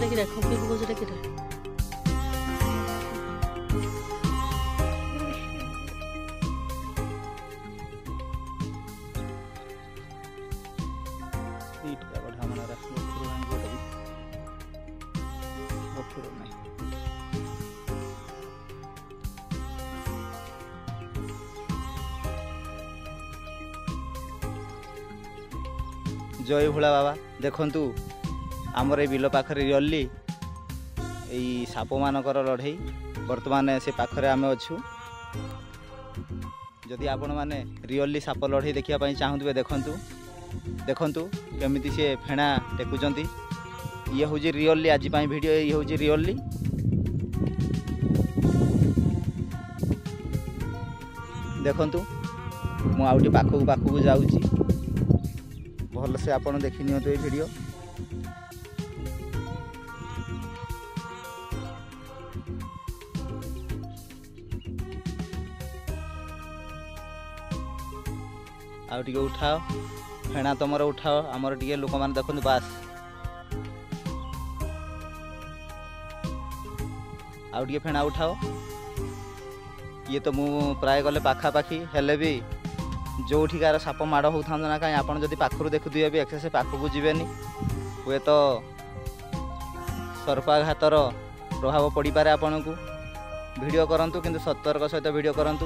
Kita kopi buku sudah kita. जय भोला बाबा देखंतु आमर ए बिल पाखरे रियली यही साप मानकर लड़ई बर्तमान से पाखरे आम अच्छु जदि आपण मैंने रियली साप लड़ई देखा चाहूबे देखंतु देखंतु केमिति से फेणा टेकुचंती ये हूँ रियली आज वीडियो ये हूँ रियली देखंतु मु आउटी पाखक पाखक जाऊँगी भल से आपन देखि नियंतु ये वीडियो आउ टिके उठाओ फेणा तुमर उठाओ आमर टिके लोक मान देखु बास आउ टिके फेणा उठाओ ये तो मु प्राय गले पाखापाखी हेले भी जो ठिकार साप माड़ होता ना कहीं आप जब पाखर देखुए भी एक्सेस पाखक जीवेनि हुए तो सर्पाघातर प्रभाव पड़ पारे आपन को वीडियो करंतु किंतु सतर्क सहित वीडियो करंतु।